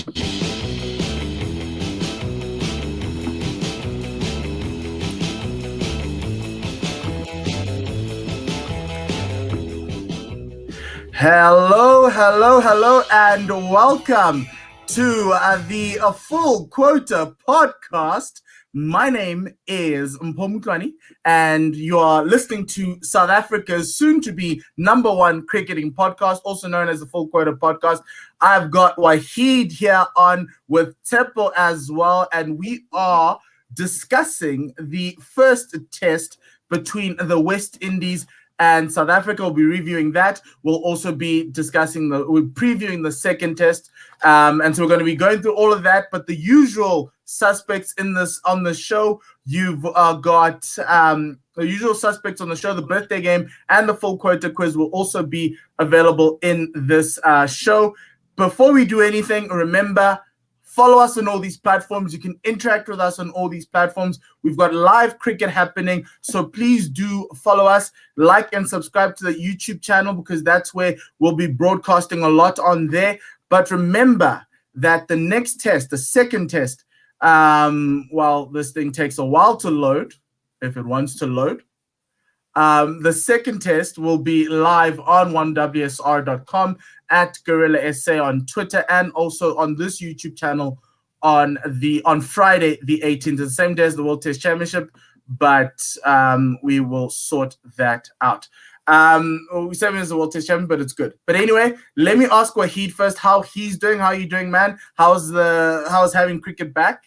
Hello, and welcome to the Full Quota Podcast. My name is Mpomutwani, and you are listening to South Africa's soon-to-be #1 cricketing podcast, also known as the Full Quota Podcast. I've got Wahid here on with Tepo as well, and we are discussing the first test between the West Indies and South Africa. Will be reviewing that. We'll also be we're previewing the second test. And so we're going to be going through all of that. But the usual suspects on the show, you've got the usual suspects on the show, the birthday game and the full quota quiz will also be available in this show. Before we do anything, remember, follow us on all these platforms. You can interact with us on all these platforms. We've got live cricket happening, so please do follow us, like and subscribe to the YouTube channel because that's where we'll be broadcasting a lot on there. But remember that the next test, the second test, this thing takes a while to load, if it wants to load. The second test will be live on 1WSR.com, at Gorilla SA on Twitter, and also on this YouTube channel on Friday the 18th, the same day as the World Test Championship, but we will sort that out. We say it's the World Test Championship, but it's good. But anyway, let me ask Wahid first how he's doing. How are you doing, man? How's having cricket back?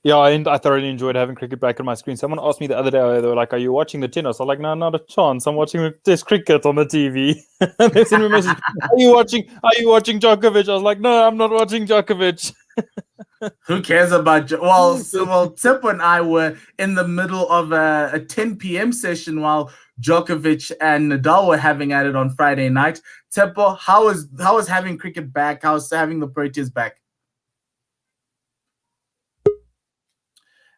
Yeah, I thoroughly enjoyed having cricket back on my screen. Someone asked me the other day, they were like, "Are you watching the tennis?" I was like, "No, not a chance. I'm watching the Test cricket on the TV." They sent me a message, Are you watching Djokovic? I was like, "No, I'm not watching Djokovic." Who cares about Tip and I were in the middle of a 10 p.m. session while Djokovic and Nadal were having at it on Friday night. Tepo, how is having cricket back? How's having the Proteas back?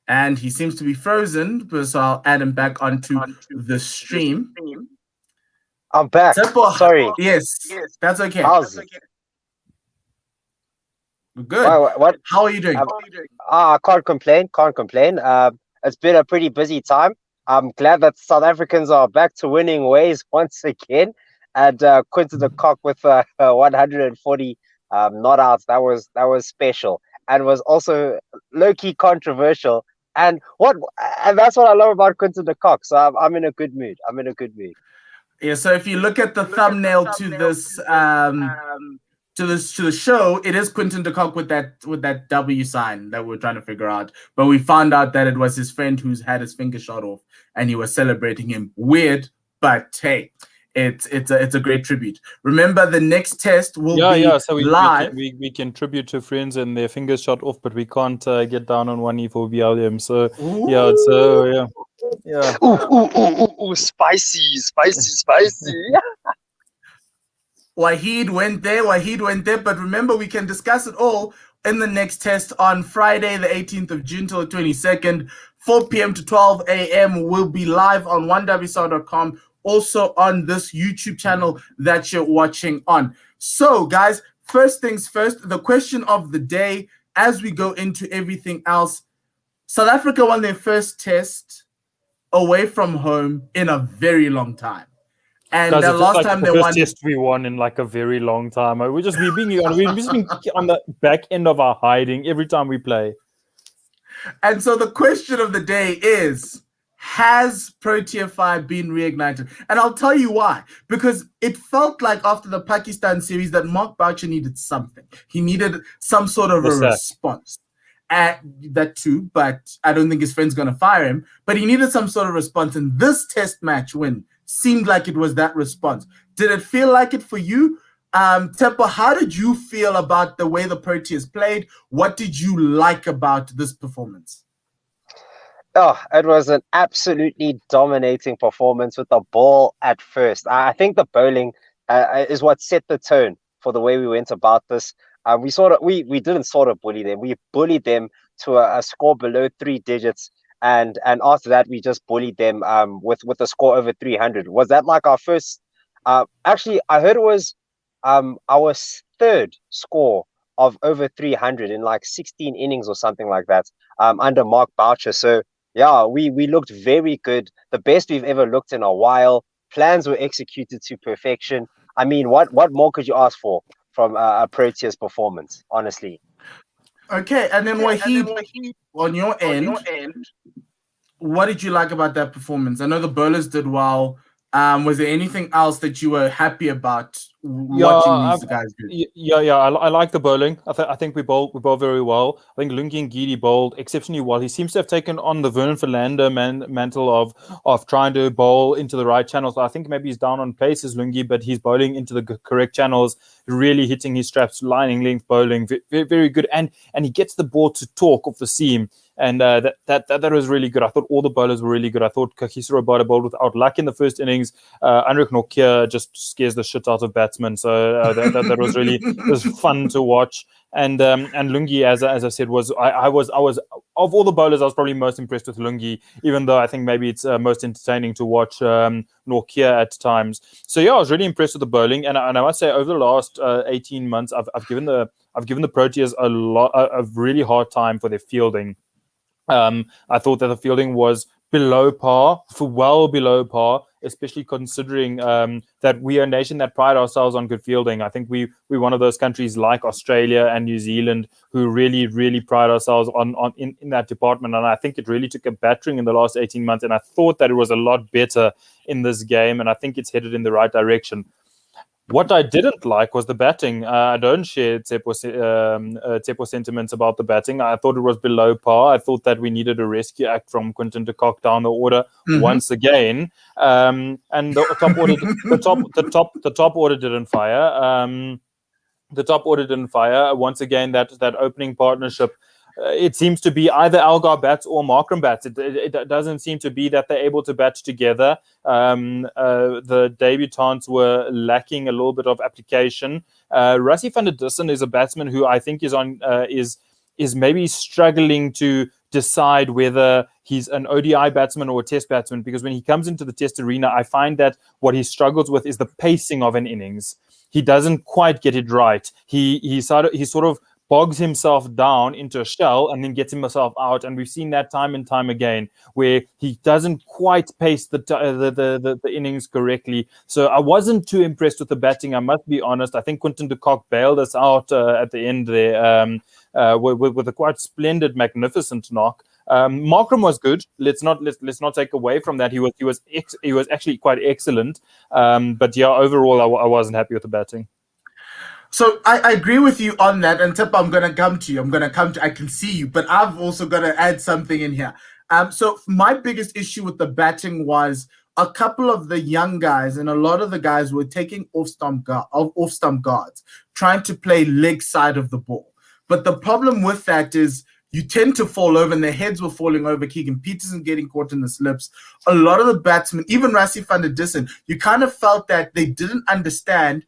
And he seems to be frozen, so I'll add him back onto the stream. I'm back. Tepo, sorry. Yes, that's okay. How's it? Good. What? How are you doing? I can't complain. It's been a pretty busy time. I'm glad that South Africans are back to winning ways once again. And Quinton de Kock with 140 not outs. That was special and was also low-key controversial. And that's what I love about Quinton de Kock. So I'm in a good mood. Yeah. So if you look at the thumbnail to this to the show, it is Quinton de Kock with that W sign that we're trying to figure out. But we found out that it was his friend who's had his finger shot off, and he was celebrating him. Weird, but hey, it's a great tribute. Remember, the next test will be so live. We can tribute to friends and their fingers shot off, but we can't get down on one knee for BLM. So yeah. Ooh, spicy. Wahid went there, but remember, we can discuss it all in the next test on Friday, the 18th of June till the 22nd, 4 p.m. to 12 a.m. We'll be live on 1WSR.com, also on this YouTube channel that you're watching on. So, guys, first things first, the question of the day, as we go into everything else, South Africa won their first test away from home in a very long time. And the last time they won, test we won in like a very long time. We've just been on the back end of our hiding every time we play. And so the question of the day is, has Protea Fire been reignited? And I'll tell you why. Because it felt like after the Pakistan series that Mark Boucher needed something. He needed some sort of response. That too, but I don't think his friend's going to fire him. But he needed some sort of response. And this test match win seemed like it was that response. Did it feel like it for you? Tepo, how did you feel about the way the Proteas played? What did you like about this performance? Oh, it was an absolutely dominating performance with the ball at first. I think the bowling is what set the tone for the way we went about this. We didn't sort of bully them. We bullied them to a score below 3 digits. And after that, we just bullied them with a score over 300. Was that like our first? Actually, I heard it was our third score of over 300 in like 16 innings or something like that, under Mark Boucher. So yeah, we looked very good, the best we've ever looked in a while. Plans were executed to perfection. I mean, what more could you ask for from a Proteas performance, honestly? Okay, and then Wahid, on your end, what did you like about that performance? I know the bowlers did well. Was there anything else that you were happy about watching these guys do? I like the bowling. I think we bowl very well. I think Lungi and Gidi bowled exceptionally well. He seems to have taken on the Vernon Philander mantle of trying to bowl into the right channels. I think maybe he's down on pace as Lungi, but he's bowling into the correct channels, really hitting his straps, lining length bowling, very, very good. And he gets the ball to talk off the seam. And that was really good. I thought all the bowlers were really good. I thought Kagiso Rabada bowled without luck in the first innings. Andrik Nokia just scares the shit out of batsmen. So that was really fun to watch. And Lungi, as I said, I was of all the bowlers, I was probably most impressed with Lungi, even though I think maybe it's most entertaining to watch Nokia at times. So yeah, I was really impressed with the bowling, and I must say over the last 18 months, I've given the Proteas a really hard time for their fielding. I thought that the fielding was below par, well below par, especially considering that we are a nation that pride ourselves on good fielding. I think we're one of those countries like Australia and New Zealand who really, really pride ourselves in that department. And I think it really took a battering in the last 18 months. And I thought that it was a lot better in this game. And I think it's headed in the right direction. What I didn't like was the batting. I don't share Tsepo's sentiments about the batting. I thought it was below par. I thought that we needed a rescue act from Quinton de Kock down the order once again. And the top order didn't fire. The top order didn't fire. Once again, that opening partnership. It seems to be either Algar bats or Markram bats. It doesn't seem to be that they're able to bat together. The debutants were lacking a little bit of application. Rassie van der Dussen is a batsman who I think is maybe struggling to decide whether he's an ODI batsman or a test batsman, because when he comes into the test arena, I find that what he struggles with is the pacing of an innings. He doesn't quite get it right. He sort of bogs himself down into a shell and then gets himself out, and we've seen that time and time again where he doesn't quite pace the innings correctly. So I wasn't too impressed with the batting, I must be honest. I think Quinton de Kock bailed us out at the end there with a quite splendid, magnificent knock. Markram was good. Let's not take away from that. He was actually quite excellent. But yeah, overall, I wasn't happy with the batting. So I agree with you on that, and Tip, I'm going to come to you. I can see you, but I've also got to add something in here. So my biggest issue with the batting was a couple of the young guys and a lot of the guys were taking off-stump guards, trying to play leg side of the ball. But the problem with that is you tend to fall over, and their heads were falling over. Keegan Peterson getting caught in the slips. A lot of the batsmen, even Rassie van der Dussen, you kind of felt that they didn't understand.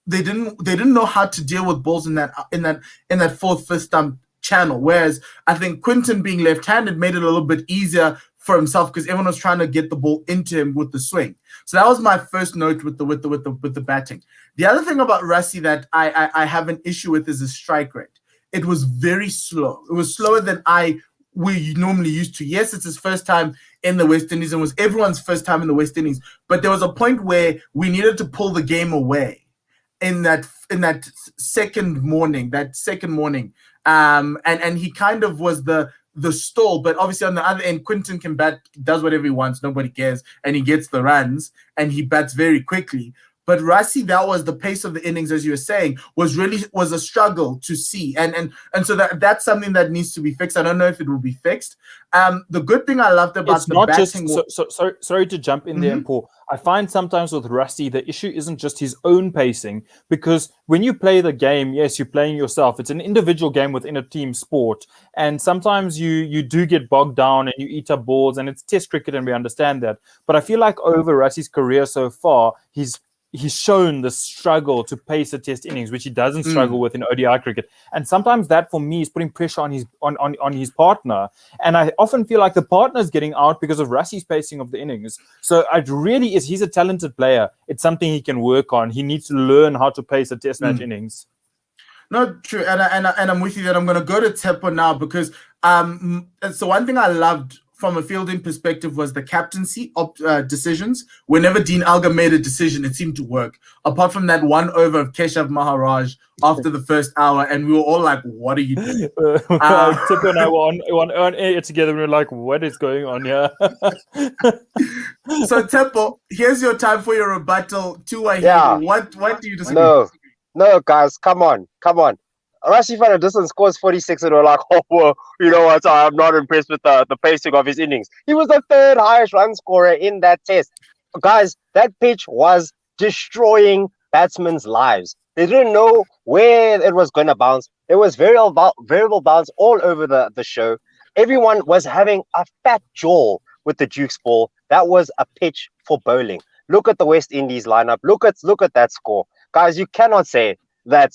They didn't know how to deal with balls in that fourth, fifth stump channel. Whereas I think Quinton being left-handed made it a little bit easier for himself because everyone was trying to get the ball into him with the swing. So that was my first note with the batting. The other thing about Rassie that I have an issue with is his strike rate. It was very slow. It was slower than we normally used to. Yes, it's his first time in the West Indies, and it was everyone's first time in the West Indies. But there was a point where we needed to pull the game away. In that second morning, and he kind of was the stall. But obviously on the other end, Quinton can bat, does whatever he wants, nobody cares, and he gets the runs and he bats very quickly. But Rassie, that was the pace of the innings, as you were saying, was a struggle to see, and so that's something that needs to be fixed. I don't know if it will be fixed. The good thing I loved about the batting. Sorry to jump in there, Paul. I find sometimes with Rassie, the issue isn't just his own pacing, because when you play the game, yes, you're playing yourself. It's an individual game within a team sport, and sometimes you do get bogged down and you eat up balls, and it's Test cricket, and we understand that. But I feel like over Rassie's career so far, he's shown the struggle to pace a test innings, which he doesn't struggle with in ODI cricket. And sometimes that, for me, is putting pressure on his partner. And I often feel like the partner is getting out because of Rassie's pacing of the innings. So it really is, he's a talented player. It's something he can work on. He needs to learn how to pace a test match innings. No, true, and I'm with you that I'm going to go to Teppo now because so one thing I loved from a fielding perspective was the captaincy decisions. Whenever Dean Alga made a decision, it seemed to work. Apart from that one over of Keshav Maharaj after the first hour, and we were all like, "What are you doing?" Tip and I were on air together. We were like, "What is going on here?" So Teppo, here's your time for your rebuttal to Wahid. Yeah. What do you disagree? No, guys, come on. Rashid Van der Dussen scores 46 and we're like, oh, well, you know what? I'm not impressed with the pacing of his innings. He was the third highest run scorer in that test. Guys, that pitch was destroying batsmen's lives. They didn't know where it was going to bounce. There was variable bounce all over the show. Everyone was having a fat jaw with the Duke's ball. That was a pitch for bowling. Look at the West Indies lineup. Look at that score. Guys, you cannot say that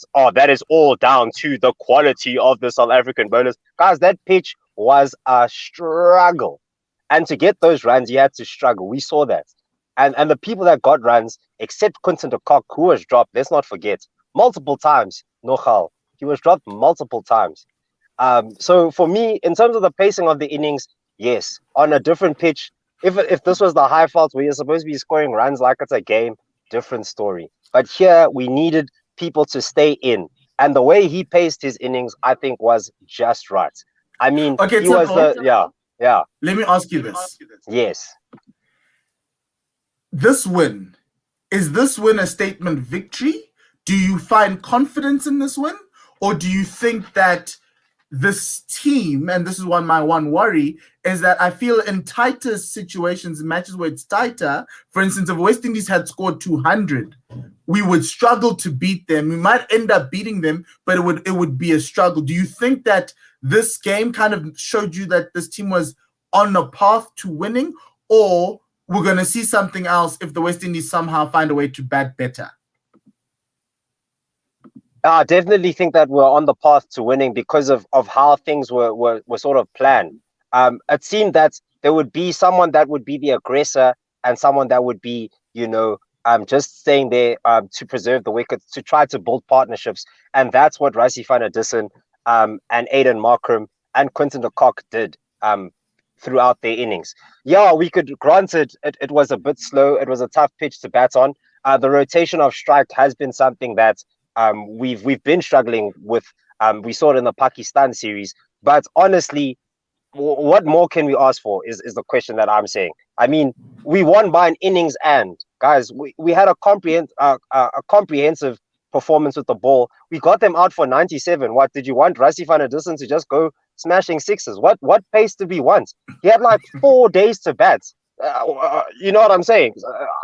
is all down to the quality of the South African bowlers. Guys, that pitch was a struggle. And to get those runs, you had to struggle. We saw that. And the people that got runs, except Quinton de Kock, who was dropped, let's not forget, multiple times, Nochal. He was dropped multiple times. So for me, in terms of the pacing of the innings, yes, on a different pitch, if this was the high fault where you're supposed to be scoring runs like it's a game, different story. But here we needed people to stay in. And the way he paced his innings, I think, was just right. I mean, okay, he was yeah. Let me ask you this. Yes. Is this win a statement victory? Do you find confidence in this win? Or do you think that this team, and this is my one worry, is that I feel in tighter situations, in matches where it's tighter, for instance, if West Indies had scored 200, we would struggle to beat them. We might end up beating them, but it would be a struggle. Do you think that this game kind of showed you that this team was on a path to winning, or we're going to see something else if the West Indies somehow find a way to bat better? I definitely think that we're on the path to winning because of how things were sort of planned. It seemed that there would be someone that would be the aggressor and someone that would be, just staying there to preserve the wickets, to try to build partnerships. And that's what Rassie van der Dussen and Aiden Markram and Quinton de Kock did throughout their innings. Yeah, we could, granted, it was a bit slow. It was a tough pitch to bat on. The rotation of strike has been something that we've been struggling with. We saw it in the Pakistan series. But honestly, what more can we ask for is the question that I'm saying. I mean, we won by an innings and, guys, we had a comprehensive performance with the ball. We got them out for 97. What, did you want Rassie van der Dussen to just go smashing sixes? What pace did we want? He had like 4 days to bat. You know what I'm saying?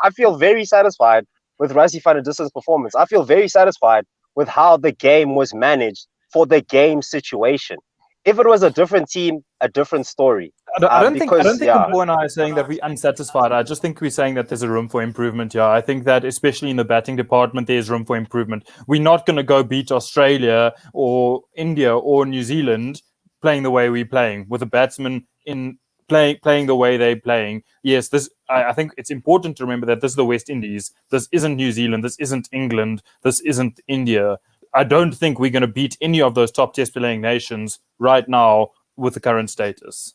I feel very satisfied with Rassie van der Dussen's performance. I feel very satisfied with how the game was managed for the game situation. If it was a different team, a different story. I don't think the boy and I are saying that we're unsatisfied. I just think we're saying that there's a room for improvement. Yeah, I think that especially in the batting department, there's room for improvement. We're not going to go beat Australia or India or New Zealand playing the way we're playing with a batsman in playing the way they're playing. Yes, I think it's important to remember that this is the West Indies. This isn't New Zealand. This isn't England. This isn't India. I don't think we're going to beat any of those top test playing nations right now with the current status.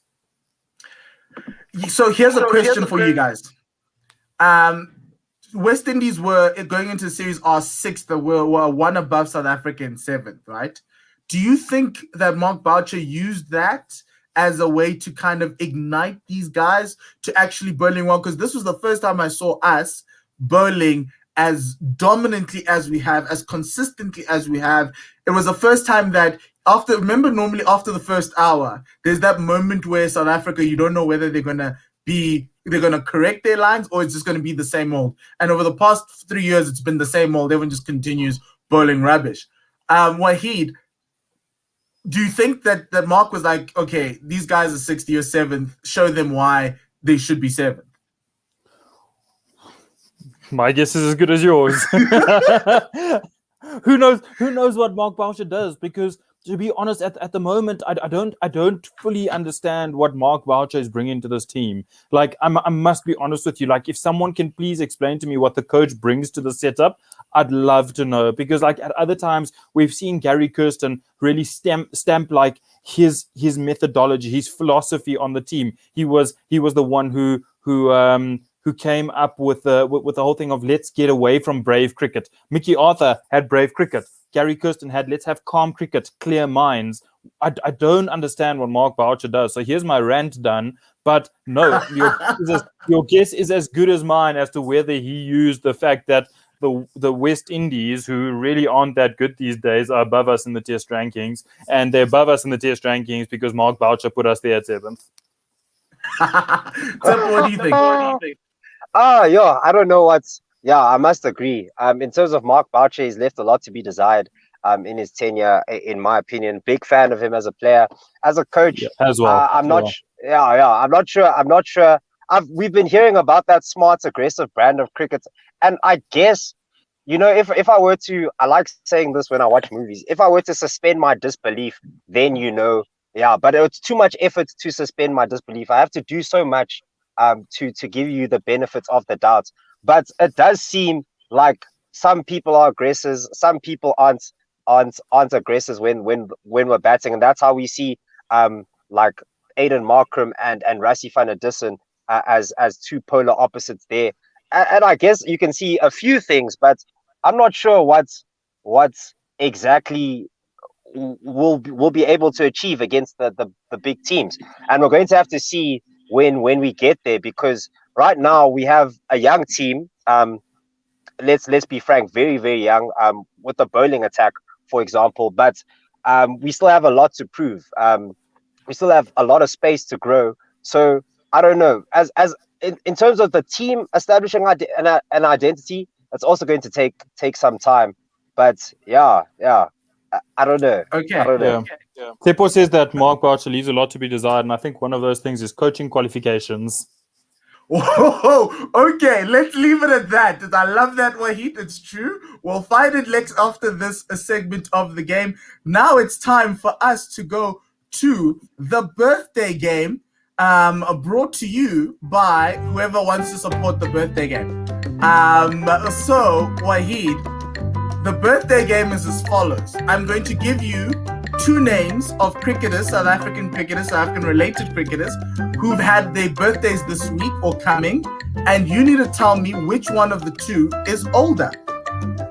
So here's a question for you guys. West Indies were going into the series are sixth, were one above South Africa in seventh, right? Do you think that Mark Boucher used that as a way to kind of ignite these guys to actually bowling well? Because this was the first time I saw us bowling as dominantly as we have, as consistently as we have. It was the first time that normally after the first hour, there's that moment where South Africa, you don't know whether they're going to correct their lines or it's just going to be the same old. And over the past 3 years, it's been the same old. Everyone just continues bowling rubbish. Wahid, do you think that Mark was like, okay, these guys are 60 or 7th, show them why they should be 7th? My guess is as good as yours. Who knows what Mark Boucher does? Because to be honest, at the moment, I don't fully understand what Mark Boucher is bringing to this team. Like, I must be honest with you. Like, if someone can please explain to me what the coach brings to the setup, I'd love to know. Because like at other times, we've seen Gary Kirsten really stamp like his methodology, his philosophy on the team. He was the one who came up with the whole thing of let's get away from brave cricket. Mickey Arthur had brave cricket. Gary Kirsten had let's have calm cricket, clear minds. I don't understand what Mark Boucher does. So here's my rant done. But no, your guess is as good as mine as to whether he used the fact that the West Indies, who really aren't that good these days, are above us in the Test rankings. And they're above us in the Test rankings because Mark Boucher put us there at 7th. What do you think? Yeah, I don't know what's... Yeah, I must agree. In terms of Mark Boucher, he's left a lot to be desired in his tenure, in my opinion. Big fan of him as a player. As a coach, as well. I'm not sure. We've been hearing about that smart, aggressive brand of cricket. And I guess, if I were to... I like saying this when I watch movies. If I were to suspend my disbelief, then but it's too much effort to suspend my disbelief. I have to do so much to give you the benefits of the doubt. But it does seem like some people are aggressors, some people aren't aggressors when we're batting, and that's how we see like Aiden Markram and Rassie van der Dussen as two polar opposites there. And I guess you can see a few things, but I'm not sure what exactly we'll be able to achieve against the big teams, and we're going to have to see when we get there, because right now we have a young team. Let's be frank, very, very young, with the bowling attack, for example. But we still have a lot to prove. We still have a lot of space to grow. So I don't know. As in terms of the team establishing an identity, it's also going to take some time. But yeah, I don't know. Okay. I don't know. Yeah. Tepo says that Mark Boucher leaves a lot to be desired, and I think one of those things is coaching qualifications. Whoa, okay, let's leave it at that. I love that, Wahid. It's true. We'll find it next after this segment of the game. Now it's time for us to go to the birthday game, brought to you by whoever wants to support the birthday game. So, Wahid, the birthday game is as follows. I'm going to give you 2 names of cricketers, South African related cricketers, who've had their birthdays this week or coming, and you need to tell me which one of the 2 is older.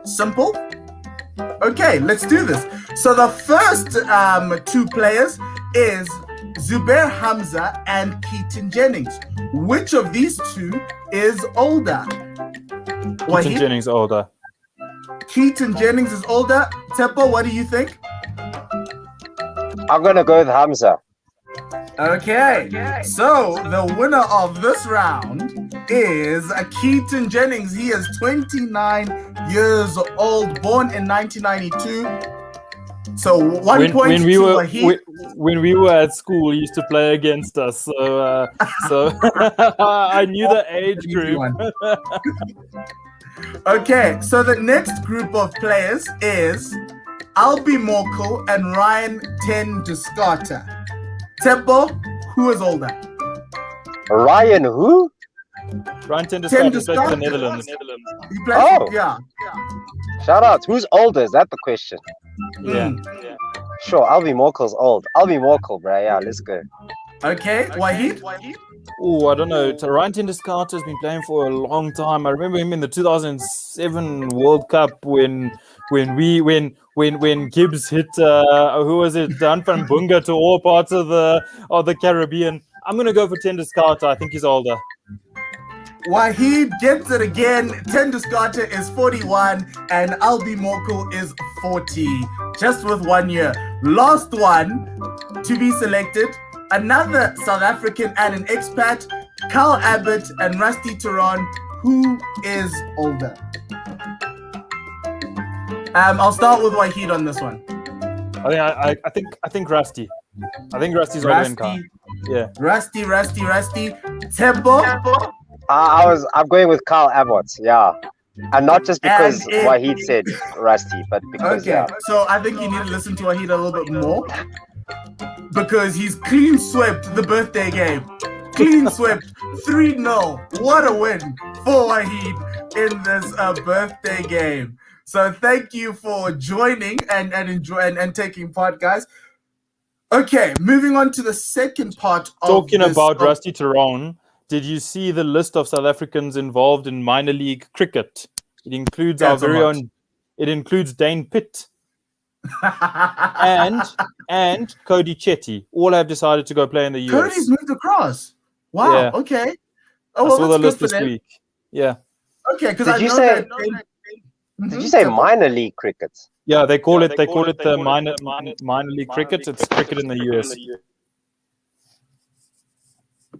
Simple? Okay, let's do this. So the first 2 players is Zubair Hamza and Keaton Jennings. Which of these 2 is older? Keaton Jennings older. Keaton Jennings is older. Tepo, what do you think? I'm going to go with Hamza. Okay, so the winner of this round is Keaton Jennings. He is 29 years old, born in 1992. So one point when we to were Wahid. when we were at school, he used to play against us. So I knew the age group. Okay, so the next group of players is Albie Morkel and Ryan ten Descartes. Tepo, who is older? Ryan who? Ryan ten Descartes plays for the Netherlands. He plays, yeah. Shout out. Who's older? Is that the question? Yeah. Sure, Albie Morkel's old. Albie Morkel, bro. Yeah, let's go. Okay, Wahid? Oh, I don't know. So Ryan ten Descartes has been playing for a long time. I remember him in the 2007 World Cup when Gibbs hit who was it? Dan van Bunga to all parts of the Caribbean. I'm gonna go for ten Descartes. I think he's older. Wahid gets it again. Ten Descartes is 41 and Albie Morkel is 40. Just with 1 year. Last one to be selected. Another South African and an expat, Carl Abbott and Rusty Turon. Who is older? I'll start with Wahid on this one. I think Rusty. I think Rusty's older than Carl. Yeah. Rusty. Tempo. I'm going with Carl Abbott. Yeah. And not just because And it- Wahid said Rusty, but because Okay, so I think you need to listen to Wahid a little bit more because he's clean swept the birthday game. Clean swept 3-0. What a win for Wahid in this birthday game. So thank you for joining and enjoy and taking part, guys. Okay, moving on to the second part of Talking this, about Rusty Tyrone, did you see the list of South Africans involved in minor league cricket? It includes our That's a very lot. own. It includes Dane Pitt and Cody Chetty. All have decided to go play in the US. Cody's moved across. Wow. Yeah. Okay. I Oh, well, saw the that's list good for this them. week. Yeah, Okay, because Did I you know say- that. did you say minor league cricket? yeah. They call it the minor league cricket. It's cricket in the US.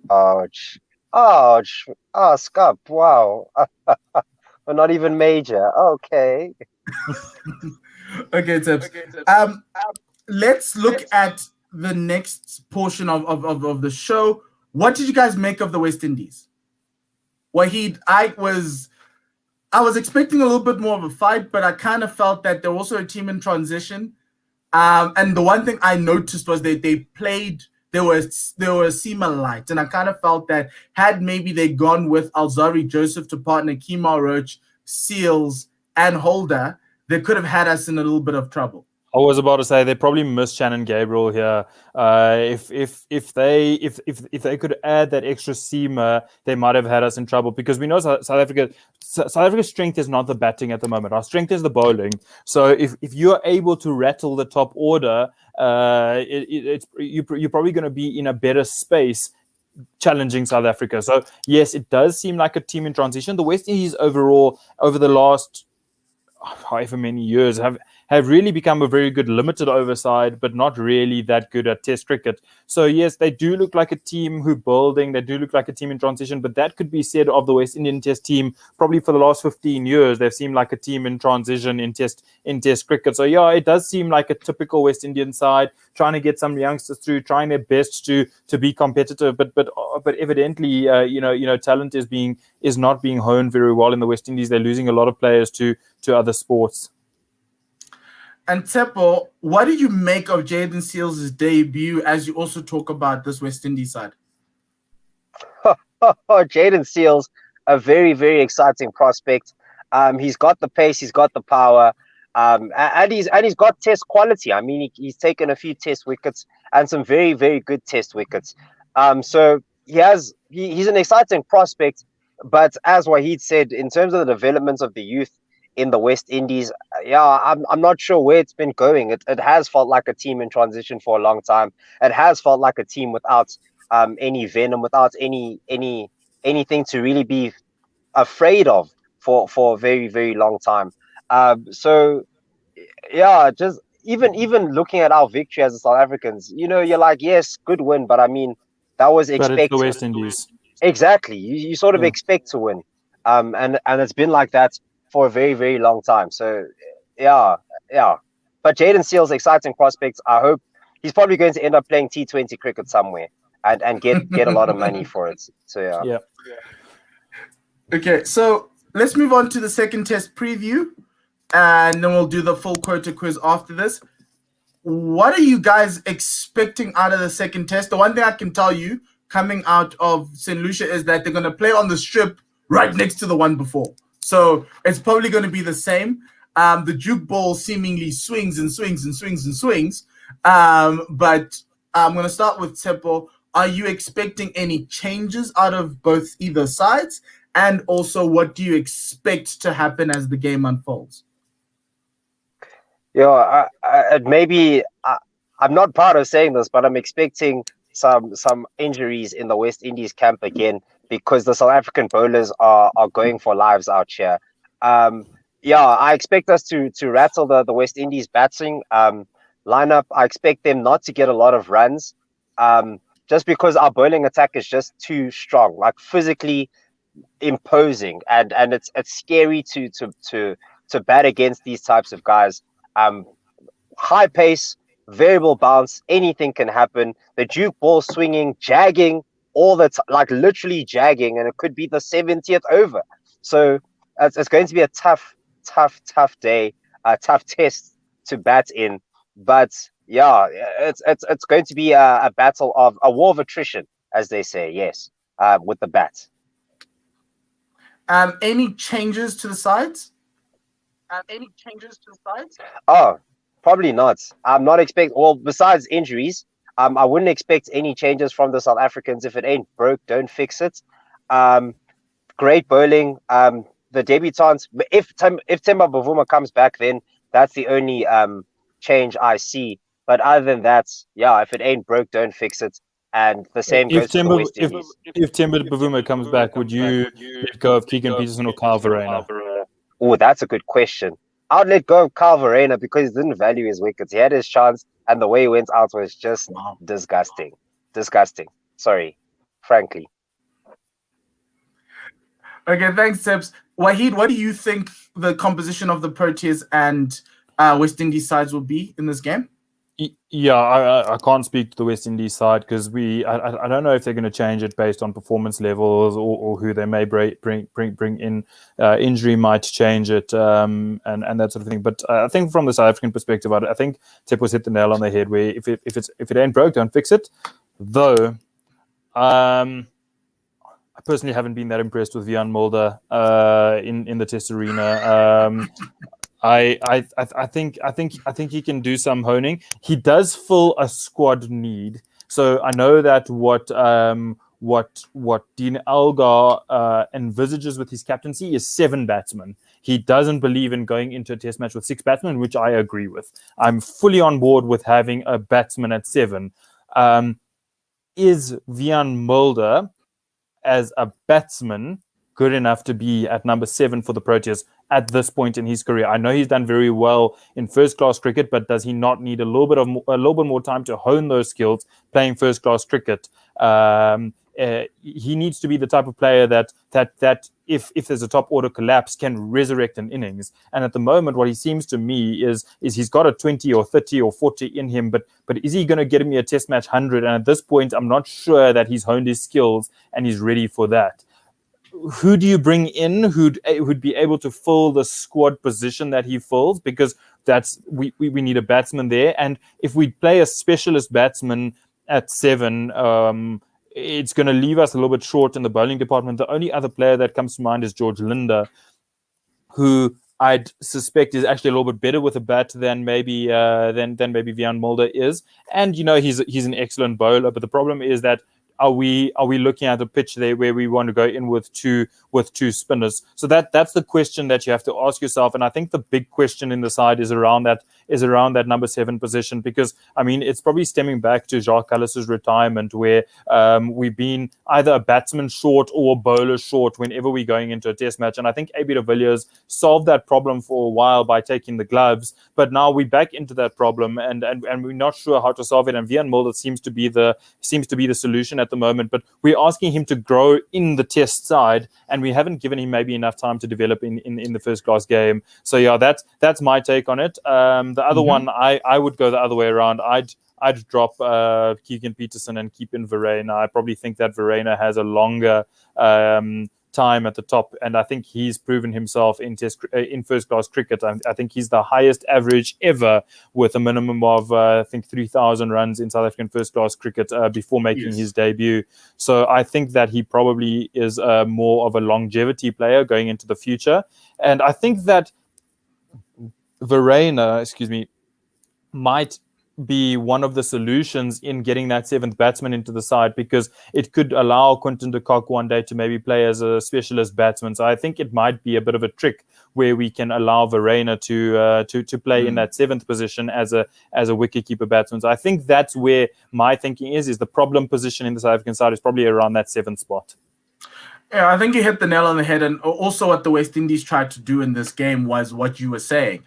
Ouch. Ouch. Oh, Scup. Wow. But not even major. Okay. Okay, Tips. Let's look at the next portion of the show. What did you guys make of the West Indies? Wahid, I was expecting a little bit more of a fight, but I kind of felt that they're also a team in transition. And the one thing I noticed was they played. They were seamer light, and I kind of felt that had maybe they gone with Alzari Joseph to partner Kemar Roach, Seals, and Holder, they could have had us in a little bit of trouble. I was about to say they probably missed Shannon Gabriel here. If they could add that extra seamer, they might have had us in trouble because we know South Africa's strength is not the batting at the moment. Our strength is the bowling. So if you're able to rattle the top order, you're probably going to be in a better space challenging South Africa. So yes, it does seem like a team in transition. The West Indies overall over the last however many years have really become a very good limited over side, but not really that good at Test cricket. So yes, they do look like a team who building. They do look like a team in transition, but that could be said of the West Indian Test team. Probably for the last 15 years, they've seemed like a team in transition in Test cricket. So yeah, it does seem like a typical West Indian side trying to get some youngsters through, trying their best to be competitive. But evidently, talent is not being honed very well in the West Indies. They're losing a lot of players to other sports. And Tsepo, what did you make of Jaden Seals' debut as you also talk about this West Indies side? Jaden Seals, a very exciting prospect. He's got the pace, he's got the power, and he's got Test quality. I mean, he's taken a few Test wickets and some very good Test wickets. So he's an exciting prospect. But as Wahid said, in terms of the development of the youth in the West Indies, I'm not sure where it's been going. It has felt like a team in transition for a long time. It has felt like a team without any venom, without anything to really be afraid of for a very long time. So just even looking at our victory as the South Africans, you're like, yes, good win, but I mean that was expected. But it's the West Indies. Exactly, you sort of expect to win, and it's been like that for a very long time. So yeah. But Jaden Seals, exciting prospects. I hope he's probably going to end up playing T20 cricket somewhere and get a lot of money for it. So yeah. Okay, so let's move on to the second test preview, and then we'll do the full quota quiz after this. What are you guys expecting out of the second test? The one thing I can tell you coming out of St. Lucia is that they're going to play on the strip right next to the one before. So it's probably going to be the same. The Duke ball seemingly swings and swings and swings and swings. But I'm going to start with Tsepo. Are you expecting any changes out of either sides? And also, what do you expect to happen as the game unfolds? Maybe I'm not proud of saying this, but I'm expecting some injuries in the West Indies camp again because the South African bowlers are going for lives out here. I expect us to rattle the West Indies batting lineup. I expect them not to get a lot of runs, just because our bowling attack is just too strong, like physically imposing, and it's scary to bat against these types of guys. High pace, variable bounce, anything can happen. The Duke ball swinging, jagging all the time, like literally jagging, and it could be the 70th over. So it's going to be a tough day, a tough test to bat in. But yeah, it's going to be a battle of a war of attrition, as they say. Yes, with the bat. Any changes to the sides? Oh, probably not. I'm not expect. Well, besides injuries, I wouldn't expect any changes from the South Africans. If it ain't broke, don't fix it. Great bowling. The debutants. If Temba Bavuma comes back, then that's the only change I see. But other than that, yeah, if it ain't broke, don't fix it. And the same goes for the West Indies. If Temba Bavuma comes back, would you let go of Keegan Peterson or Kyle Verreynne? Oh, that's a good question. I'd let go of Kyle Verreynne because he didn't value his wickets. He had his chance, and the way he went out was just disgusting. Disgusting. Sorry, frankly. Okay, thanks, Sebs. Wahid, what do you think the composition of the Proteas and West Indies sides will be in this game? Yeah, I can't speak to the West Indies side because I don't know if they're going to change it based on performance levels or who they may bring in. Injury might change it and that sort of thing. But I think from the South African perspective, I think Tip hit the nail on the head. Where if it ain't broke, don't fix it. Though, I personally haven't been that impressed with Vian Mulder in the Test arena. I think he can do some honing. He does fill a squad need. So I know that what Dean Elgar envisages with his captaincy is 7 batsmen. He doesn't believe in going into a test match with 6 batsmen, which I agree with. I'm fully on board with having a batsman at 7. Is Vian Mulder as a batsman good enough to be at number 7 for the Proteas at this point in his career? I know he's done very well in first-class cricket, but does he not need a little bit more time to hone those skills playing first-class cricket? He needs to be the type of player that if there's a top order collapse can resurrect an innings. And at the moment, what he seems to me is he's got a 20 or 30 or 40 in him, but is he going to get me a Test match 100? And at this point, I'm not sure that he's honed his skills and he's ready for that. Who do you bring in who'd be able to fill the squad position that he fills? Because we need a batsman there. And if we play a specialist batsman at 7, it's going to leave us a little bit short in the bowling department. The only other player that comes to mind is George Linder, who I'd suspect is actually a little bit better with a bat than maybe Vian Mulder is. And he's an excellent bowler. But the problem is that are we looking at a pitch there where we want to go in with two spinners? So that's the question that you have to ask yourself. And I think the big question in the side is around that number 7 position, because I mean it's probably stemming back to Jacques Kallis's retirement, where we've been either a batsman short or a bowler short whenever we're going into a test match. And I think AB de Villiers solved that problem for a while by taking the gloves, but now we're back into that problem and we're not sure how to solve it. And Vian Mulder seems to be the solution at the moment, but we're asking him to grow in the test side, and we haven't given him maybe enough time to develop in the first class game. So yeah, that's my take on it. The other one, I would go the other way around. I'd drop Keegan Peterson and keep in Verreynne. I probably think that Verreynne has a longer time at the top, and I think he's proven himself in first class cricket. I think he's the highest average ever with a minimum of I think 3,000 runs in South African first class cricket before making his debut. So I think that he probably is more of a longevity player going into the future, and I think that Verreynne, might be one of the solutions in getting that 7th batsman into the side, because it could allow Quinton de Kock one day to maybe play as a specialist batsman. So I think it might be a bit of a trick where we can allow Verreynne to play in that 7th position as a wicketkeeper batsman. So I think that's where my thinking is the problem position in the South African side is probably around that 7th spot. Yeah, I think you hit the nail on the head. And also what the West Indies tried to do in this game was what you were saying.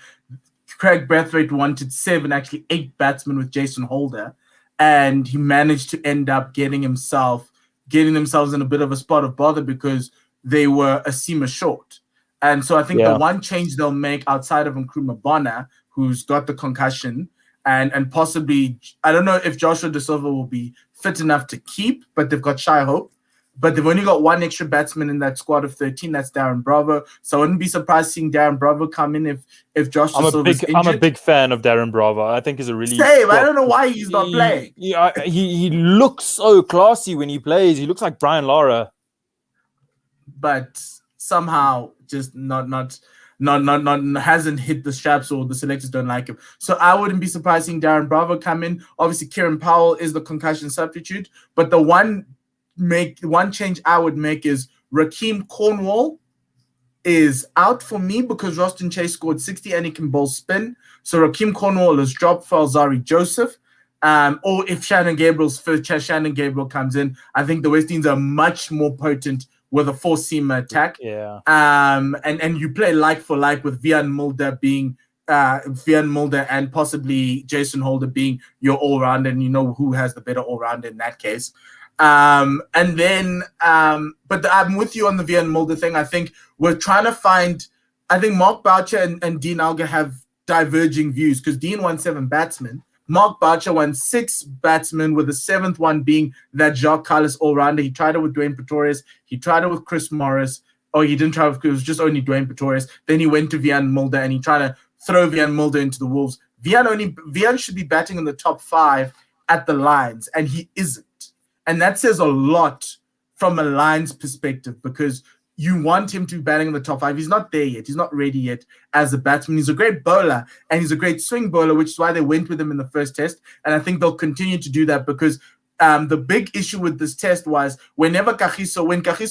Craig Brathwaite wanted 7, actually 8 batsmen with Jason Holder, and he managed to end up getting themselves in a bit of a spot of bother because they were a seamer short. And so I think the one change they'll make outside of Nkrumah Bonner, who's got the concussion, and possibly, I don't know if Joshua De Silva will be fit enough to keep, but they've got Shy Hope. but they've only got one extra batsman in that squad of 13. That's Darren Bravo. So I wouldn't be surprised seeing Darren Bravo come in if Josh Da Silva's injured. I'm a big fan of Darren Bravo. I think he's a really same. I don't know why he's not playing. He looks so classy when he plays. He looks like Brian Lara, but somehow just not hasn't hit the straps, or the selectors don't like him. So I wouldn't be surprised seeing Darren Bravo come in. Obviously, Kieran Powell is the concussion substitute, but the one change I would make is Rakeem Cornwall is out for me because Roston Chase scored 60 and he can bowl spin. So Rakeem Cornwall is dropped for Alzari Joseph. Or if Shannon Gabriel comes in, I think the West Indies are much more potent with a four-seamer attack. Yeah. And you play like for like with Vian Mulder and possibly Jason Holder being your all-rounder, and you know who has the better all-rounder in that case. But I'm with you on the Vian Mulder thing. I think we're trying to find. I think Mark Boucher and Dean Alger have diverging views because Dean won 7 batsmen. Mark Boucher won 6 batsmen, with the 7th one being that Jacques Kallis all-rounder. He tried it with Dwayne Pretorius. He tried it with Chris Morris. Oh, he didn't try it. It was just only Dwayne Pretorius. Then he went to Vian Mulder and he tried to throw Vian Mulder into the Wolves. Vian should be batting in the top 5 at the Lions, and he isn't. And that says a lot from a Lions perspective because you want him to be batting in the top 5. He's not there yet. He's not ready yet as a batsman. He's a great bowler and he's a great swing bowler, which is why they went with him in the first test. And I think they'll continue to do that because the big issue with this test was when Kagiso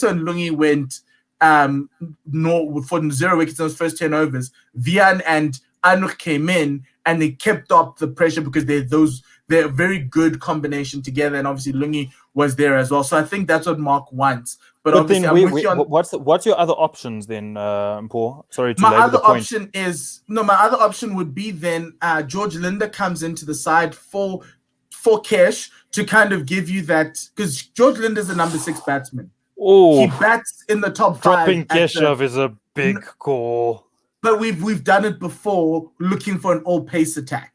and Lungi went for 0 wickets in those first 10 overs, Vian and Anuk came in and they kept up the pressure because they're a very good combination together, and obviously Lungi was there as well. So I think that's what Mark wants. But obviously, then what's your other options then, Paul? Sorry to my labor other the point. My other option would be then George Linder comes into the side for Kesh to kind of give you that, because George Linder's the number 6 batsman. Oh, he bats in the top 5. Dropping Keshav is a big call. But we've done it before, looking for an all-pace attack.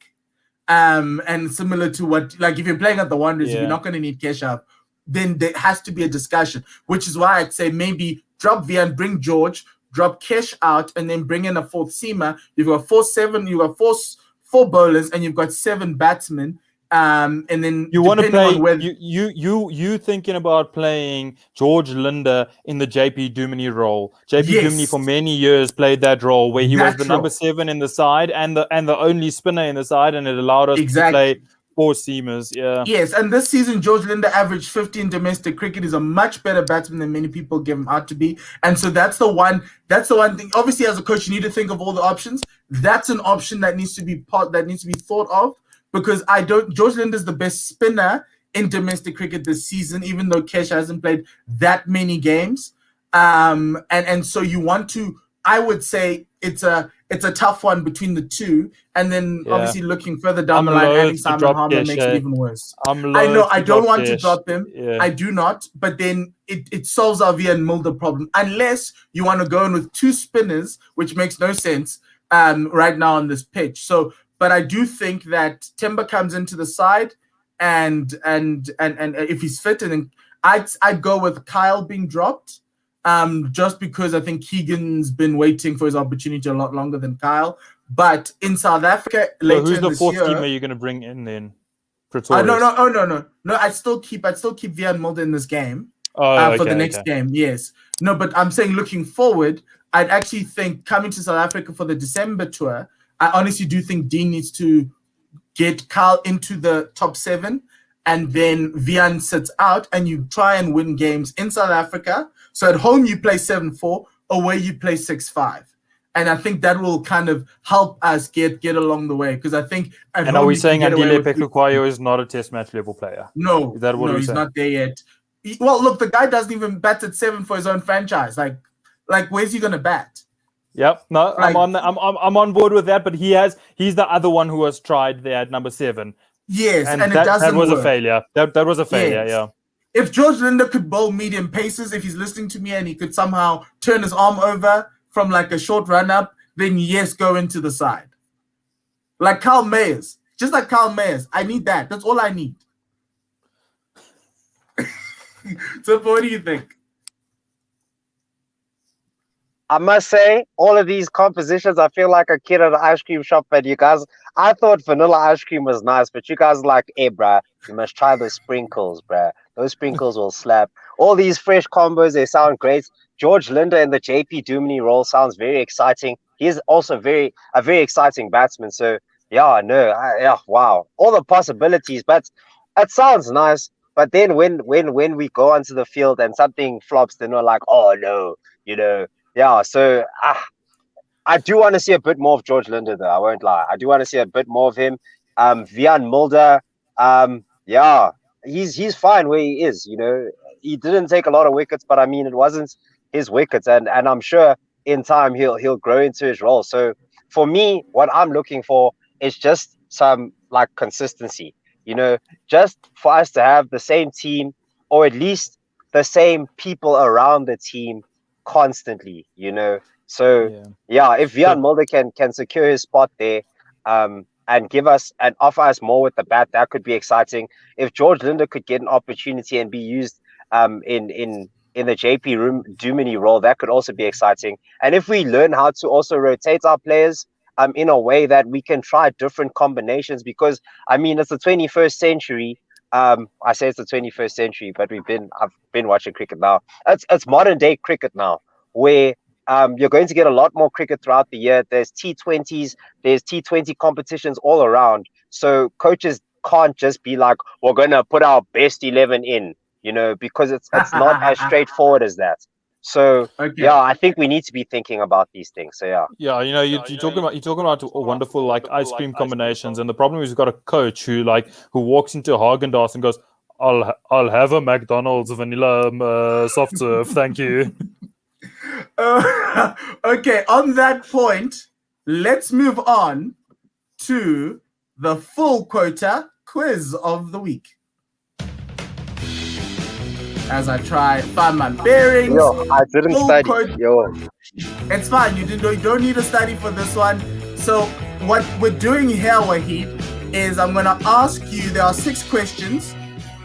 And similar to what, like if you're playing at the Wanderers, if you're not going to need Keshav, then there has to be a discussion, which is why I'd say maybe drop Vian, bring George, drop Kesh out, and then bring in a 4th seamer. You've got 4-7, you've got 4 bowlers, and you've got 7 batsmen. And then you want to play. You thinking about playing George Linder in the JP Duminy role? JP Duminy for many years played that role where he was the number 7 in the side and the only spinner in the side, and it allowed us to play 4 seamers. Yeah. Yes, and this season George Linder averaged 15 domestic cricket. He's a much better batsman than many people give him out to be, and so that's the one thing. Obviously, as a coach, you need to think of all the options. That's an option that needs to be thought of. Because George Linder's the best spinner in domestic cricket this season, even though Kesh hasn't played that many games. And so you want to, I would say it's a tough one between the two. And then obviously looking further down the line, adding Simon Harmer makes it even worse. I know I don't want to drop him. Yeah. I do not, but then it solves our Vian Mulder problem. Unless you want to go in with 2 spinners, which makes no sense right now on this pitch. But I do think that Timber comes into the side, and if he's fit, and then I'd go with Kyle being dropped, just because I think Keegan's been waiting for his opportunity a lot longer than Kyle. But in South Africa, who's the 4th teamer you're going to bring in then? No. I'd still keep Vian Mulder in this game for the next game. Yes, no, but I'm saying looking forward, I'd actually think coming to South Africa for the December tour. I honestly do think Dean needs to get Kyle into the top 7, and then Vian sits out, and you try and win games in South Africa. So at home you play 7-4, away you play 6-5, and I think that will kind of help us get along the way. Because I think. And are we saying Andile Pekukwayo is not a Test match level player? No, he's not there yet. Well, look, the guy doesn't even bat at 7 for his own franchise. Like where's he gonna bat? Yep, no, I'm on board with that, but he's the other one who has tried there at number 7. Yes, and it doesn't that was work. A failure. That was a failure, yeah. If George Linder could bowl medium paces, if he's listening to me and he could somehow turn his arm over from like a short run up, then yes, go into the side. Like Kyle Mayers. Just like Kyle Mayers. I need that. That's all I need. So what do you think? I must say, all of these compositions, I feel like a kid at an ice cream shop. And you guys, I thought vanilla ice cream was nice, but you guys are like, hey, bruh, you must try the sprinkles, bruh. Those sprinkles will slap. All these fresh combos, they sound great. George Linda in the JP Duminy role sounds very exciting. He's also a very exciting batsman. So yeah, wow, all the possibilities. But it sounds nice. But then when we go onto the field and something flops, then we're like, oh no, you know. Yeah, so I do want to see a bit more of George Linder, though. I won't lie. I do want to see a bit more of him. Vian Mulder, yeah, he's fine where he is. You know, he didn't take a lot of wickets, but I mean, it wasn't his wickets, and I'm sure in time he'll grow into his role. So for me, what I'm looking for is just some like consistency. You know, just for us to have the same team, or at least the same people around the team constantly, you know. So yeah, if Vian Mulder can secure his spot there, and give us and offer us more with the bat, that could be exciting. If George Linder could get an opportunity and be used in the JP Duminy role, that could also be exciting. And if we learn how to also rotate our players in a way that we can try different combinations, because I mean it's the 21st century. I say it's the 21st century, but I've been watching cricket now. It's modern day cricket now, where you're going to get a lot more cricket throughout the year. There's T20s, there's T20 competitions all around. So coaches can't just be like, we're going to put our best 11 in, you know, because it's not as straightforward as that. So yeah, I think we need to be thinking about these things. So yeah, you know, you're talking about wonderful like ice cream combinations, and the problem is you've got a coach who walks into Haagen-Dazs and goes, I'll have a McDonald's vanilla soft serve, thank you. Okay, on that point, let's move on to the full quota quiz of the week. As I try find my bearings. Yo, I didn't study. It's fine. You don't need to study for this one. So what we're doing here, Wahid, is I'm going to ask you. There are 6 questions.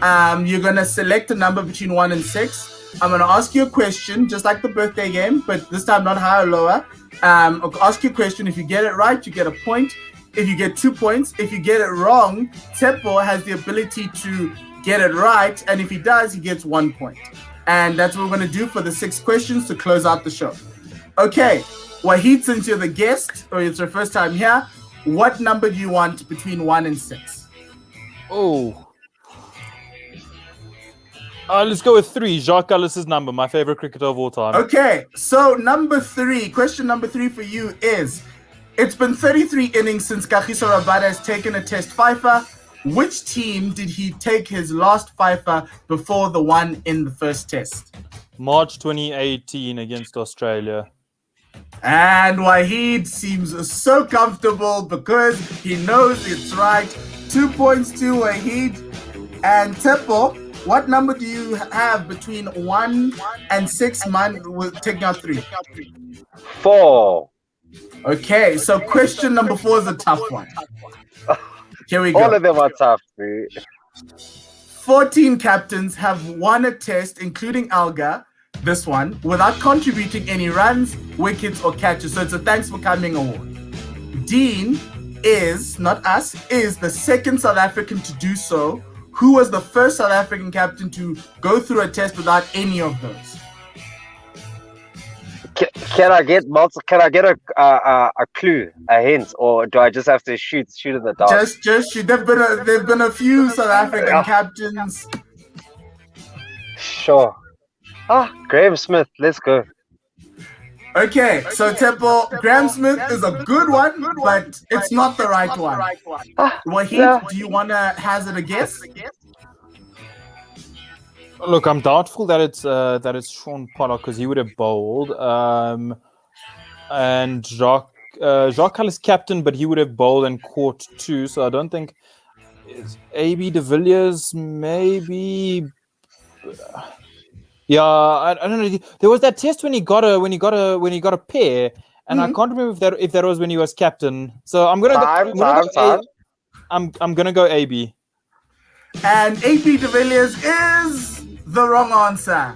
You're going to select a number between 1 and 6. I'm going to ask you a question, just like the birthday game, but this time not higher or lower. I'll ask you a question. If you get it right, you get a point. If you get 2 points, if you get it wrong, Tepo has the ability to get it right, and if he does, he gets 1 point. And that's what we're going to do for the 6 questions to close out the show. Okay, Wahid, since you're the guest, or it's your first time here, what number do you want between 1 and 6? Let's go with 3. Jacques Ellis's number, my favorite cricketer of all time. Okay, so question number 3 for you is, it's been 33 innings since Kagiso Rabada has taken a test fifer. Which team did he take his last fifer before the one in the first test? March 2018 against Australia. And Wahid seems so comfortable because he knows it's right. 2 points to Wahid. And Tepo, what number do you have between 1 and 6? Mine will take out 3. 4. Okay, so question number 4 is a tough one. Here we go. All of them are tough, dude. 14 captains have won a test, including Alga, this one, without contributing any runs, wickets, or catches. So it's a thanks for coming award. Dean is, not us, is the second South African to do so. Who was the first South African captain to go through a test without any of those? Can I get a clue, a hint, or do I just have to shoot in the dark? Just shoot. There've been a few South African captains. Sure. Graham Smith. Let's go. Okay, so Tepo, Graham Smith is a good one, but it's not the right one. Wahid, do you want to hazard a guess? Look, I'm doubtful that it's Sean Pollard because he would have bowled. And Jacques Ellis captain, but he would have bowled and caught too. So I don't think it's AB de Villiers. Maybe. Yeah, I don't know. There was that test when he got a pair, and I can't remember if that was when he was captain. So I'm gonna go. I'm gonna go AB. And AB de Villiers is the wrong answer.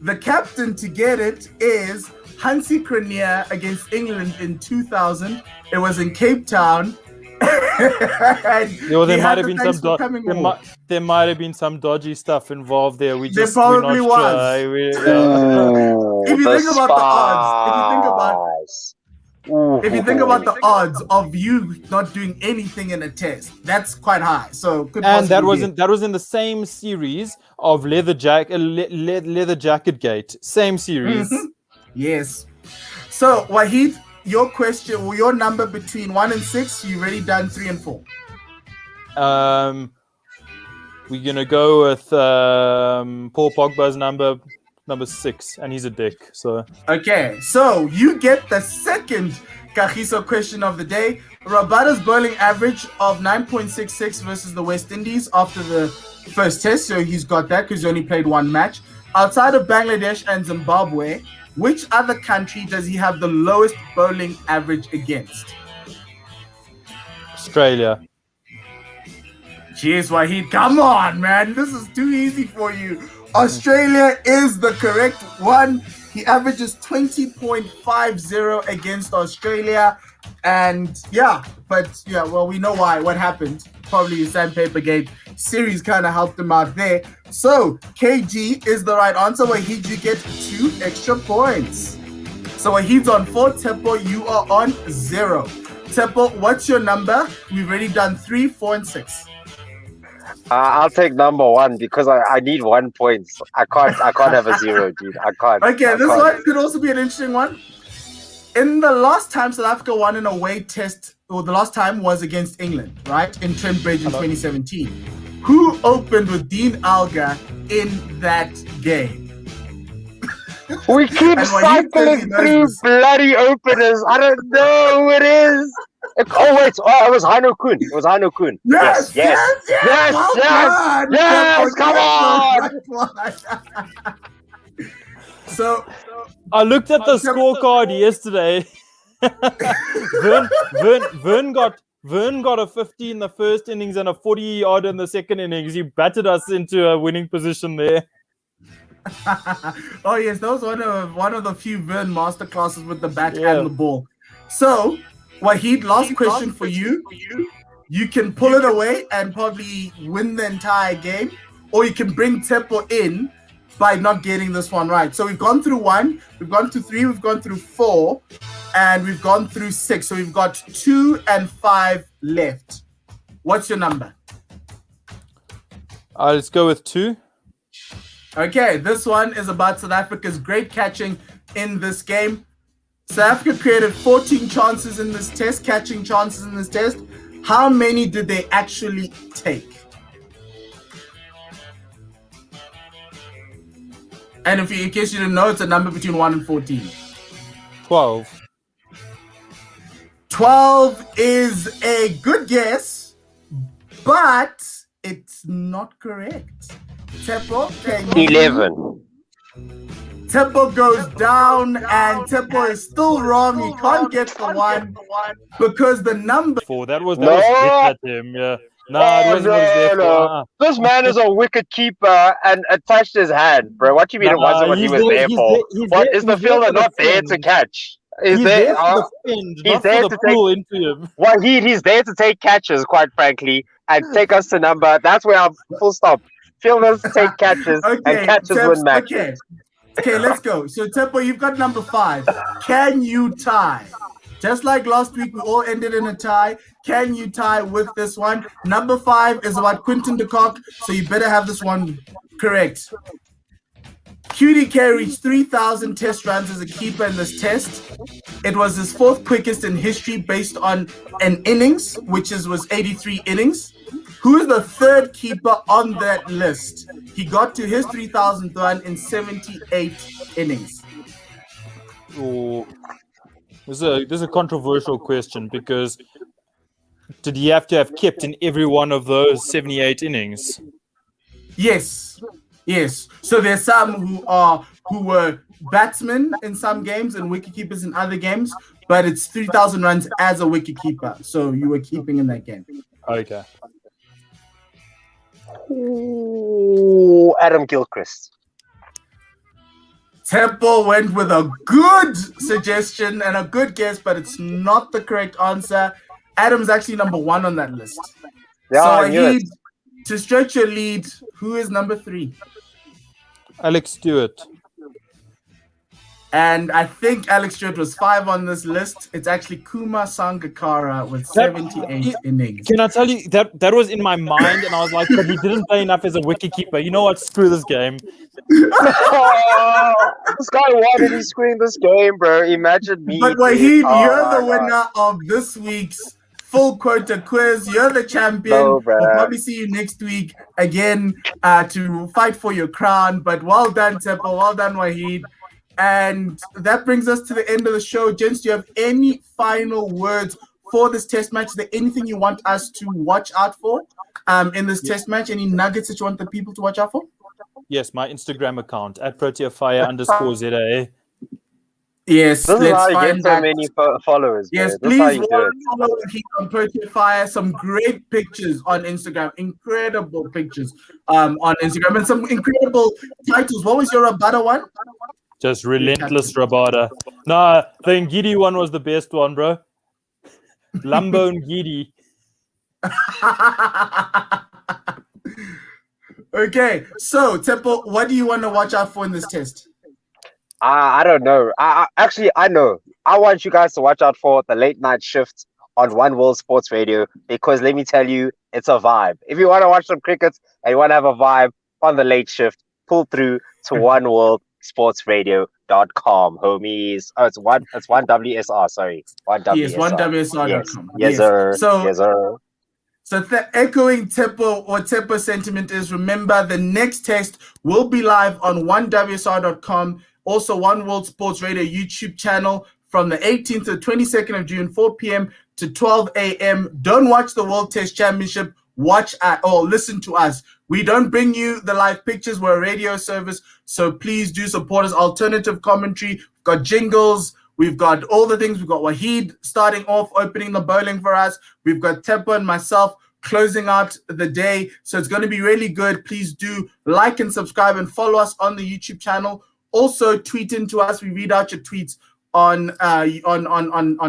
The captain to get it is Hansi Cronje against England in 2000. It was in Cape Town. There might have been there might have been some dodgy stuff involved there. There probably was. If you think about the odds, if you think about the odds of you not doing anything in a test, that's quite high. So that was in the same series of leather jacket gate. Same series. Mm-hmm. Yes. So Wahid, your question or your number between 1 and 6, you've already done 3 and 4. We're gonna go with Paul Pogba's number 6, and he's a dick. So okay, so you get the second Kagiso question of the day. Rabada's bowling average of 9.66 versus the West Indies after the first test, so he's got that because he only played one match. Outside of Bangladesh and Zimbabwe, which other country does he have the lowest bowling average against? Australia. Jeez, Wahid, come on, man. This is too easy for you. Australia is the correct one. He averages 20.50 against Australia. And well, we know why. What happened? Probably the Sandpaper Gate series kind of helped him out there. So, KG is the right answer. Wahid, you get 2 extra points. So, Wahid's on 4. Tepo, you are on 0. Tepo, what's your number? We've already done 3, 4, and 6. I'll take number 1 because I need 1 point. I can't have a 0, dude. I can't. Okay, this one could also be an interesting one. In the last time South Africa won an away test, or the last time was against England, right? In Trent Bridge in 2017. Who opened with Dean Alga in that game? We keep cycling through bloody openers. I don't know who it is. It was Heino Kuhn. It was Heino Kuhn. Yes. Come on. So I looked at the scorecard yesterday. Vern got a 50 in the first innings and a 40 odd in the second innings. He batted us into a winning position there. Oh yes, that was one of the few Vern masterclasses with the bat and the ball. So Wahid, last question for you. You can pull it away and probably win the entire game, or you can bring Tepo in by not getting this one right. So we've gone through 1, we've gone through 3, we've gone through 4, and we've gone through 6. So we've got 2 and 5 left. What's your number? Let's go with 2. Okay, this one is about South Africa's great catching in this game. South Africa created 14 chances in this test, catching chances in this test. How many did they actually take? And in case you didn't know, it's a number between 1 and 14. 12. 12 is a good guess, but it's not correct. Tepo, 11. Tepo goes down, and Tepo is still wrong. He can't get the 1 because the number 4. That was at him. Yeah. No. This man is a wicket keeper and touched his hand, bro. What do you mean it wasn't what he was there for? What is the fielder not there to catch? He's there to pull into him. Well, he's there to take catches, quite frankly, and take us to number. That's where I'm full stop. Fielders take catches and catches win matches. Okay, let's go. So, Tepo, you've got number 5. Can you tie? Just like last week, we all ended in a tie. Can you tie with this one? Number 5 is about Quinton de Kock, so you better have this one correct. QDK reached 3,000 test runs as a keeper in this test. It was his 4th quickest in history based on an innings, which was 83 innings. Who is the 3rd keeper on that list? He got to his 3,000th run in 78 innings. Oh, this is a controversial question because did he have to have kept in every one of those 78 innings? Yes. So there's some who were batsmen in some games and wicketkeepers in other games, but it's 3,000 runs as a wicketkeeper. So you were keeping in that game. Okay. Ooh, Adam Gilchrist. Temple went with a good suggestion and a good guess, but it's not the correct answer. Adam's actually number 1 on that list. Yeah, so I knew it. to stretch your lead, who is number 3? Alex Stewart. And I think Alex Stewart was 5 on this list. It's actually Kuma Sangakkara with 78 innings. Can I tell you that was in my mind, and I was like, but he didn't play enough as a wicketkeeper. You know what? Screw this game. Oh, this guy wanted to screen this game, bro. Imagine me. But Wahid, you're the winner of this week's full quota quiz. You're the champion. No, we'll probably see you next week again to fight for your crown. But well done, Temple. Well done, Wahid. And that brings us to the end of the show. Gents, do you have any final words for this test match? Is there anything you want us to watch out for in this test match? Any nuggets that you want the people to watch out for? Yes, my Instagram account at @ProteaFire_ZA. Yes, This is let's how you find get so that. many followers. Yes, Bro. This is how please you do it. follow him on Quota Fire. Some great pictures on Instagram. Incredible pictures on Instagram. And some incredible titles. What was your Rabada one? Just relentless Rabada. Nah, the Ngidi one was the best one, bro. Lambo Ngidi. Okay, so Temple, what do you want to watch out for in this test? I don't know. I know. I want you guys to watch out for the late night shift on One World Sports Radio, because let me tell you, it's a vibe. If you want to watch some cricket and you want to have a vibe on the late shift, pull through to oneworldsportsradio.com, homies. Oh, it's 1WSR, sorry. 1WSR. Yes, 1WSR.com. Yes, sir. So, yes, sir. So echoing Tempo, what Tempo's sentiment is, remember the next test will be live on 1WSR.com, also One World Sports Radio YouTube channel from the 18th to the 22nd of June, 4 p.m. to 12 a.m. Don't watch the World Test Championship. Watch or listen to us. We don't bring you the live pictures. We're a radio service, so please do support us. Alternative commentary. We've got jingles. We've got all the things. We've got Wahid starting off, opening the bowling for us. We've got Tempo and myself closing out the day. So it's going to be really good. Please do like and subscribe and follow us on the YouTube channel. Also, tweet into us. We read out your tweets on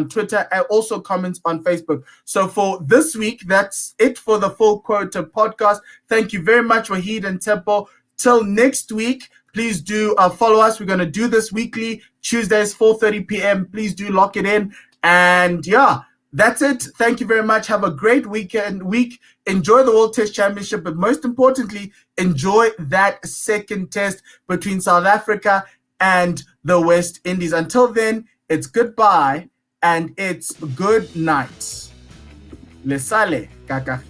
Twitter, and also comments on Facebook. So for this week, that's it for the Full Quota podcast. Thank you very much, Wahid and Tempo. Till next week, please do follow us. We're going to do this weekly, Tuesdays, 4:30 p.m. Please do lock it in. And yeah, that's it. Thank you very much. Have a great week. Enjoy the World Test Championship, but most importantly, enjoy that second test between South Africa and the West Indies. Until then, it's goodbye and it's good night. Le sale, kaka.